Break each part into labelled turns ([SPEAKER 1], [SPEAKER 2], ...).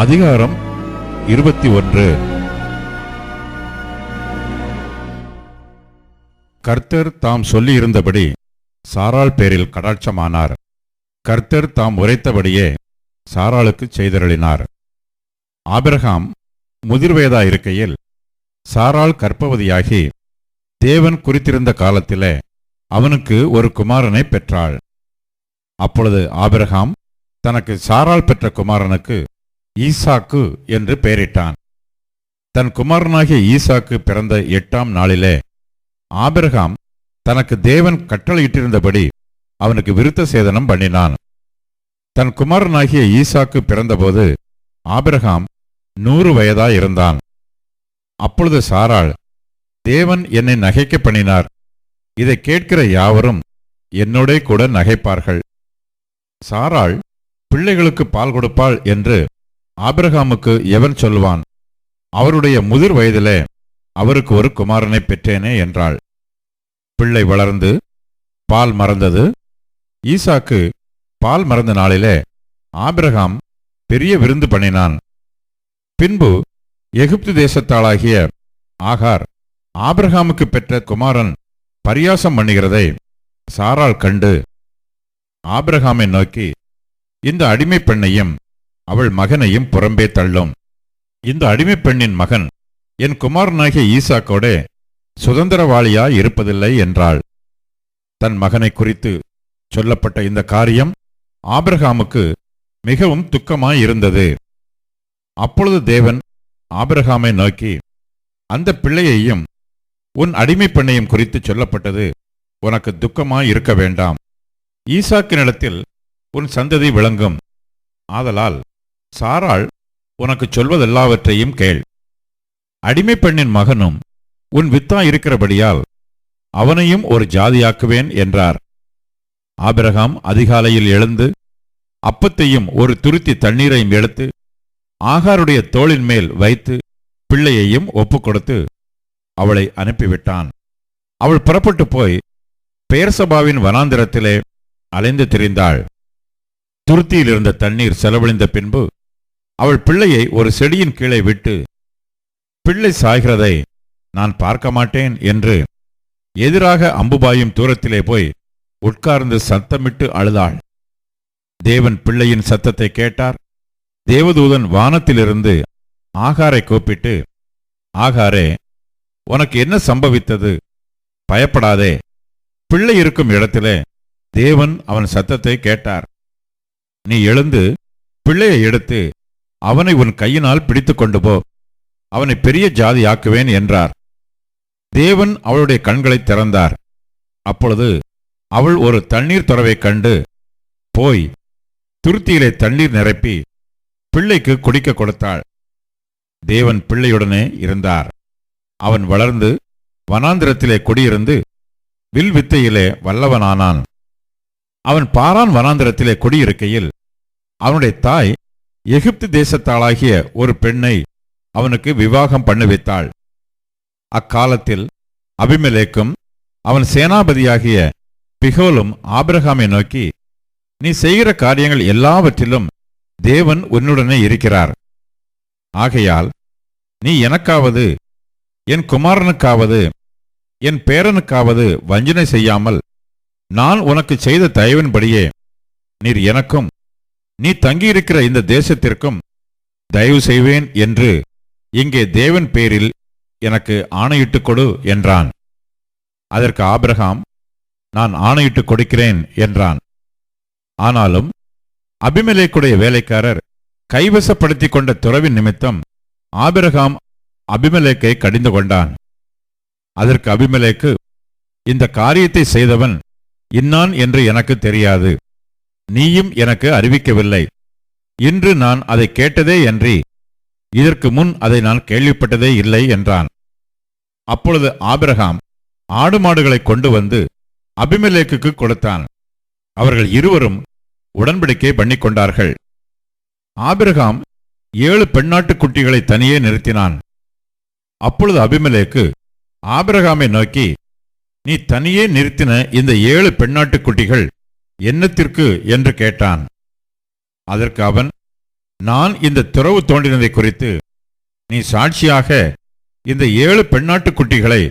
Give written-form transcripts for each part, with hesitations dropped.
[SPEAKER 1] அதிகாரம் 21. கர்த்தர் தாம் சொல்லியிருந்தபடி சாராள் பேரில் கடாட்சமானார். கர்த்தர் தாம் உரைத்தபடியே சாராளுக்குச் செய்தருளினார். ஆபிரகாம் முதிர்வயதாயிருக்கையில் சாராள் கர்ப்பவதியாகி தேவன் குறித்திருந்த காலத்திலே அவனுக்கு ஒரு குமாரனை பெற்றாள். அப்பொழுது ஆபிரகாம் தனக்கு சாராள் பெற்ற குமாரனுக்கு ஈசாக்கு என்று பெயரிட்டான். தன் குமாரனாகிய ஈசாக்கு பிறந்த 8ஆம் நாளிலே ஆபிரகாம் தனக்கு தேவன் கட்டளையிட்டிருந்தபடி அவனுக்கு விருத்த சேதனம் பண்ணினான். தன் குமாரனாகிய ஈசாக்கு பிறந்தபோது ஆபிரகாம் 100 வயதாயிருந்தான். அப்பொழுது சாராள், தேவன் என்னை நகைக்க பண்ணினார், இதை கேட்கிற யாவரும் என்னோடே கூட நகைப்பார்கள். சாராள் பிள்ளைகளுக்கு பால் கொடுப்பாள் என்று ஆபிரகாமுக்கு எவன் சொல்வான்? அவருடைய முதிர் வயதிலே அவருக்கு ஒரு குமாரனை பெற்றேனே என்றாள். பிள்ளை வளர்ந்து பால் மறந்தது. ஈசாக்கு பால் மறந்த நாளிலே ஆபிரகாம் பெரிய விருந்து பண்ணினான். பின்பு எகிப்து தேசத்தாளாகிய ஆகார் ஆபிரகாமுக்கு பெற்ற குமாரன் பரியாசம் பண்ணுகிறதை சாராள் கண்டு ஆபிரகாமை நோக்கி, இந்த அடிமை பெண்ணையும் அவள் மகனையும் புறம்பே தள்ளும். இந்த அடிமை பெண்ணின் மகன் என் குமாரனாகிய ஈசாக்கோடே சுதந்திரவாளியாய் இருப்பதில்லை என்றாள். தன் மகனை குறித்து சொல்லப்பட்ட இந்த காரியம் ஆபிரகாமுக்கு மிகவும் துக்கமாயிருந்தது. அப்பொழுது தேவன் ஆபிரகாமை நோக்கி, அந்த பிள்ளையையும் உன் அடிமை பெண்ணையும் குறித்து சொல்லப்பட்டது உனக்கு துக்கமாயிருக்க வேண்டாம். ஈசாக்கினிடத்தில் உன் சந்ததி விளங்கும். ஆதலால் சாராள் உனக்கு சொல்வதெல்லாவற்றையும் கேள். அடிமை பெண்ணின் மகனும் உன் வித்தாயிருக்கிறபடியால் அவனையும் ஒரு ஜாதியாக்குவேன் என்றார். ஆபிரகாம் அதிகாலையில் எழுந்து அப்பத்தையும் ஒரு துருத்தி தண்ணீரையும் எடுத்து ஆகாருடைய தோளின் மேல் வைத்து பிள்ளையையும் ஒப்புக்கொடுத்து அவளை அனுப்பிவிட்டான். அவள் புறப்பட்டு போய் பெயர்சபாவின் வனாந்திரத்திலே அலைந்து திரிந்தாள். துருத்தியில் இருந்த தண்ணீர் செலவழிந்த பின்பு அவள் பிள்ளையை ஒரு செடியின் கீழே விட்டு, பிள்ளை சாய்கிறதை நான் பார்க்க மாட்டேன் என்று எதிராக அம்புபாயும் தூரத்திலே போய் உட்கார்ந்து சத்தமிட்டு அழுதாள். தேவன் பிள்ளையின் சத்தத்தை கேட்டார். தேவதூதன் வானத்திலிருந்து ஆகாரை கூப்பிட்டு, ஆகாரே, உனக்கு என்ன சம்பவித்தது? பயப்படாதே. பிள்ளை இருக்கும் இடத்திலே தேவன் அவன் சத்தத்தை கேட்டார். நீ எழுந்து பிள்ளையை எடுத்து அவனை உன் கையினால் பிடித்து கொண்டு போ, அவனை பெரிய ஜாதியாக்குவேன் என்றார். தேவன் அவளுடைய கண்களை திறந்தார். அப்பொழுது அவள் ஒரு தண்ணீர் துறவைக் கண்டு போய் துருத்தியிலே தண்ணீர் நிரப்பி பிள்ளைக்கு குடிக்க கொடுத்தாள். தேவன் பிள்ளையுடனே இருந்தார். அவன் வளர்ந்து வனாந்திரத்திலே குடியிருந்து வில் வித்தையிலே வல்லவனானான். அவன் பாரான் வனாந்திரத்திலே குடியிருக்கையில் அவனுடைய தாய் எகிப்து தேசத்தாளாகிய ஒரு பெண்ணை அவனுக்கு விவாகம் பண்ணுவித்தாள். அக்காலத்தில் அபிமெலேக்கும் அவன் சேனாபதியாகிய பிகோலும் ஆபிரகாமை நோக்கி, நீ செய்கிற காரியங்கள் எல்லாவற்றிலும் தேவன் உன்னுடனே இருக்கிறார். ஆகையால் நீ எனக்காவது என் குமாரனுக்காவது என் பேரனுக்காவது வஞ்சனை செய்யாமல் நான் உனக்கு செய்த தயவின்படியே நீர் எனக்கும் நீ தங்கியிருக்கிற இந்த தேசத்திற்கும் தயவு செய்வேன் என்று இங்கே தேவன் பேரில் எனக்கு ஆணையிட்டுக் கொடு என்றான். அதற்கு ஆபிரகாம், நான் ஆணையிட்டுக் கொடுக்கிறேன் என்றான். ஆனாலும் அபிமெலேக்குடைய வேலைக்காரர் கைவசப்படுத்திக் கொண்ட துறவின் நிமித்தம் ஆபிரகாம் அபிமெலேக்கை கடிந்து கொண்டான். அதற்கு அபிமெலேக்கு, இந்த காரியத்தை செய்தவன் இன்னான் என்று எனக்கு தெரியாது, நீயும் எனக்கு அறிவிக்கவில்லை. இன்று நான் அதை கேட்டதே அன்றி இதற்கு முன் அதை நான் கேள்விப்பட்டதே இல்லை என்றான். அப்பொழுது ஆபிரகாம் ஆடு மாடுகளை கொண்டு வந்து அபிமெலேக்குக்கு கொடுத்தான். அவர்கள் இருவரும் உடன்படிக்கை பண்ணிக்கொண்டார்கள். ஆபிரகாம் 7 பெண்ணாட்டுக் குட்டிகளை தனியே நிறுத்தினான். அப்பொழுது அபிமெலேக்கு ஆபிரகாமை நோக்கி, நீ தனியே நிறுத்தின இந்த 7 பெண்ணாட்டுக் குட்டிகள் என்னத்திற்கு என்று கேட்டான். அதற்கு அவன், நான் இந்த துறவு தோண்டினதை குறித்து நீ சாட்சியாக இந்த 7 பெண்ணாட்டுக் குட்டிகளை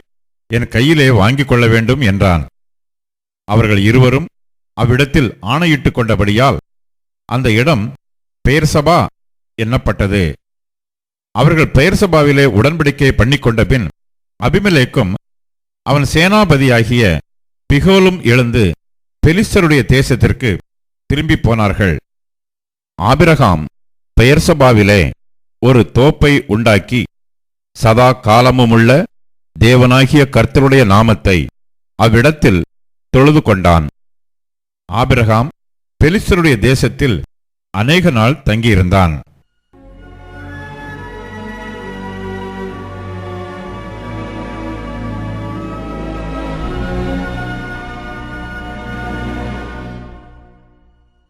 [SPEAKER 1] என் கையிலே வாங்கிக் கொள்ள வேண்டும் என்றான். அவர்கள் இருவரும் அவ்விடத்தில் ஆணையிட்டுக் கொண்டபடியால் அந்த இடம் பெயர்சபா எண்ணப்பட்டது. அவர்கள் பெயர்சபாவிலே உடன்படிக்கை பண்ணிக்கொண்ட பின் அபிமெலேக்கும் அவன் சேனாபதியாகிய பிகோலும் எழுந்து பெலிஸ்தருடைய தேசத்திற்கு திரும்பி போனார்கள். ஆபிரகாம் பெயர்சபாவிலே ஒரு தோப்பை உண்டாக்கி சதா காலமுமுள்ள தேவனாகிய கர்த்தருடைய நாமத்தை அவ்விடத்தில் தொழுது கொண்டான். ஆபிரகாம் பெலிஸ்தருடைய தேசத்தில் அநேக நாள் தங்கியிருந்தான்.